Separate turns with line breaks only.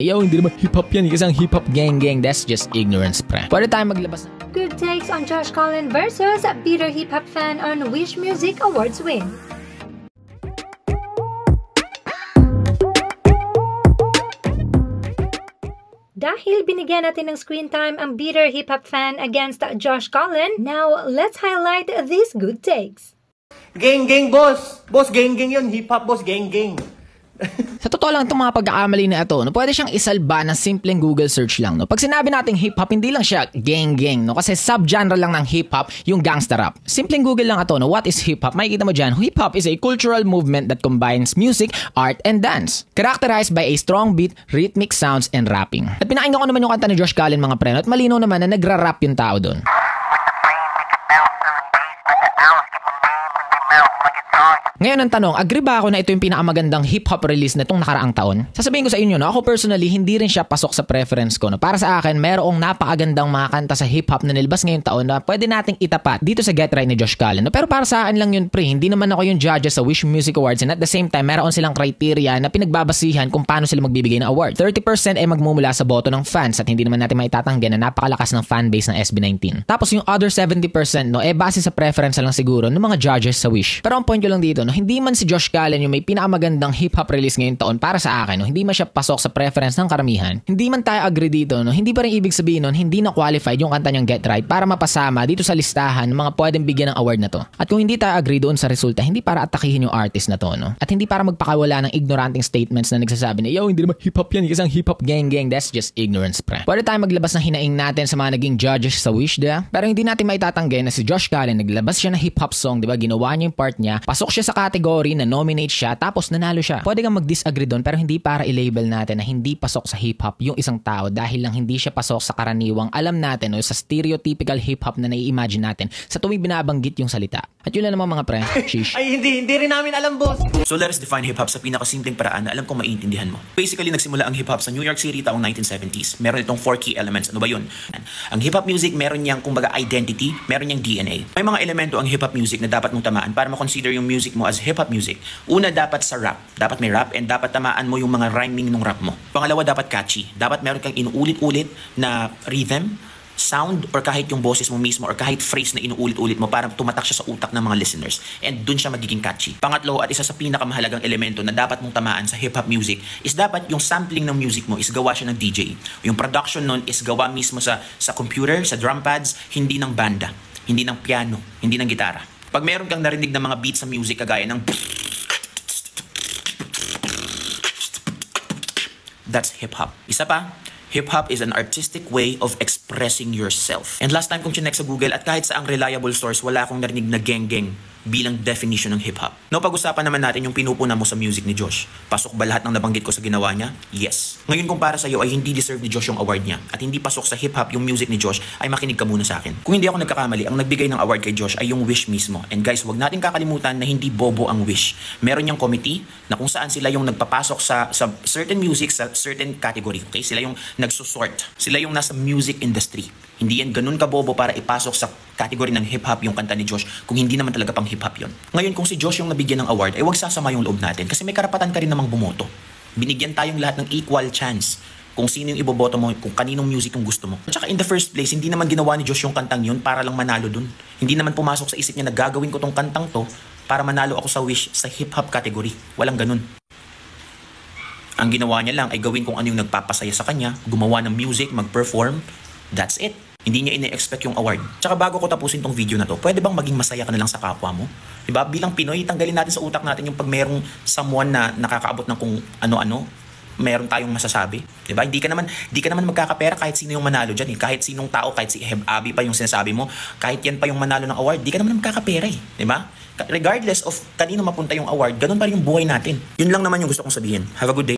Yo, hindi naman hip-hop yan. Kasi ang hip-hop gang. That's just ignorance, pre. Pwede tayo maglabas ng
Good takes on Josh Collin versus bitter hip-hop fan on Wish Music Awards win. Dahil binigyan natin ng screen time ang bitter hip-hop fan against Josh Collin, now let's highlight these good takes.
Gang, boss! Boss, gang yun. Hip-hop, boss, gang.
Sa totoo lang itong mga pagkakamali na ito, no, pwede siyang isalba ng simpleng Google search lang. No? Pag sinabi nating hip-hop, hindi lang siya gang. No? Kasi subgenre lang ng hip-hop yung gangsta rap. Simpleng Google lang ito. No? What is hip-hop? Makikita mo dyan, hip-hop is a cultural movement that combines music, art, and dance. Characterized by a strong beat, rhythmic sounds, and rapping. At pinakinggan ko naman yung kanta ni Josh Collin, mga pre, at malinaw naman na nagra-rap yung tao doon. Ngayon ang tanong, agree ba ako na ito yung pinakamagandang hip-hop release na itong nakaraang taon? Sasabihin ko sa inyo, no, ako personally, hindi rin siya pasok sa preference ko. No? Para sa akin, mayroong napakagandang mga kanta sa hip-hop na nilabas ngayong taon na pwede nating itapat dito sa Get Right ni Josh Collin. No? Pero para sa akin lang yun, pre, hindi naman ako yung judges sa Wish Music Awards, and at the same time, mayroon silang criteria na pinagbabasihan kung paano sila magbibigay ng award. 30% ay magmumula sa boto ng fans at hindi naman natin maitatanggi na napakalakas ng fanbase ng SB19. Tapos yung other 70%, no, base sa preference lang siguro ng mga judges sa Wish. Pero ang point ko lang dito, no, hindi man si Josh Collin yung may pinakamagandang hip-hop release ngayong taon para sa akin, no, hindi man siya pasok sa preference ng karamihan. Hindi man tayo agree dito, no, hindi pa rin ibig sabihin nun, hindi na qualified yung kanta niyang Get Right para mapasama dito sa listahan ng mga pwedeng bigyan ng award na to. At kung hindi tayo agree doon sa resulta, hindi para atakihin yung artist na to, no? At hindi para magpakawala ng ignoranting statements na nagsasabi na, yo, hindi naman hip-hop yan, kasi ang hip-hop gang. That's just ignorance, pre. Pwede tayo maglabas ng hinaing natin sa mga naging judges sa Wish, diba? Pero hindi natin maitatanggi na si Josh Collin naglabas siya ng hip-hop song, diba? Ginawa niya yung part niya, pasok siya sa category na nominate siya, tapos nanalo siya. Pwede kang mag-disagree doon, pero hindi para i-label natin na hindi pasok sa hip-hop yung isang tao dahil lang hindi siya pasok sa karaniwang alam natin o sa stereotypical hip-hop na nai-imagine natin sa tuwing binabanggit yung salita. At yun lang naman mga pre. Sheesh.
Ay, hindi rin namin alam, boss.
So let us define hip-hop sa pinakasimpleng paraan na alam kong maiintindihan mo. Basically, nagsimula ang hip-hop sa New York City taong 1970s. Meron itong 4 key elements. Ano ba yun? Ang hip-hop music, meron niyang kumbaga identity, meron niyang DNA. May mga elemento ang hip-hop music na dapat mong tamaan para ma-consider yung music mo as hip-hop music. Una, dapat sa rap. Dapat may rap and dapat tamaan mo yung mga rhyming ng rap mo. Pangalawa, dapat catchy. Dapat meron kang inuulit-ulit na rhythm, sound, or kahit yung boses mo mismo or kahit phrase na inuulit-ulit mo para tumatak siya sa utak ng mga listeners. And dun siya magiging catchy. Pangatlo, at isa sa pinakamahalagang elemento na dapat mong tamaan sa hip-hop music is dapat yung sampling ng music mo is gawa siya ng DJ. Yung production nun is gawa mismo sa computer, sa drum pads, hindi ng banda, hindi ng piano, hindi ng gitara. Pag meron kang narinig ng mga beats sa music kagaya ng that's hip-hop. Isa pa, hip-hop is an artistic way of expressing yourself. And last time kong chinek sa Google at kahit sa ang reliable source, wala akong narinig na gang bilang definition ng hip-hop. No, pag-usapan naman natin yung pinupuna mo sa music ni Josh. Pasok ba lahat ng nabanggit ko sa ginawa niya? Yes. Ngayon kung para sa'yo ay hindi deserve ni Josh yung award niya at hindi pasok sa hip-hop yung music ni Josh, ay makinig ka muna sa akin. Kung hindi ako nagkakamali, ang nagbigay ng award kay Josh ay yung Wish mismo. And guys, wag natin kakalimutan na hindi bobo ang Wish. Meron niyang committee na kung saan sila yung nagpapasok sa certain music, sa certain category. Okay? Sila yung nagsusort. Sila yung nasa music industry. Hindi yan ganun kabobo para ipasok sa category ng hip-hop yung kanta ni Josh kung hindi naman talaga pang hip-hop yun. Ngayon, kung si Josh yung nabigyan ng award, ay wag sasama yung loob natin kasi may karapatan ka rin namang bumoto. Binigyan tayong lahat ng equal chance kung sino yung iboboto mo, kung kaninong music yung gusto mo. At saka in the first place, hindi naman ginawa ni Josh yung kantang yun para lang manalo dun. Hindi naman pumasok sa isip niya na gagawin ko tong kantang to para manalo ako sa Wish sa hip-hop category. Walang ganun. Ang ginawa niya lang ay gawin kung ano yung nagpapasaya sa kanya, gumawa ng music, mag-perform. That's it. Hindi niya ine-expect yung award. Tsaka bago ko tapusin tong video na to, pwede bang maging masaya ka na lang sa kapwa mo? Diba? Bilang Pinoy, tanggalin natin sa utak natin yung pag merong someone na nakakaabot ng kung ano-ano, meron tayong masasabi. Diba? Hindi ka naman magkakapera kahit sino yung manalo dyan. Kahit sinong tao, kahit si Abi pa yung sinasabi mo, kahit yan pa yung manalo ng award, di ka naman magkakapera eh. Diba? Regardless of kanino mapunta yung award, ganun pa rin yung buhay natin. Yun lang naman yung gusto kong sabihin. Have a good day.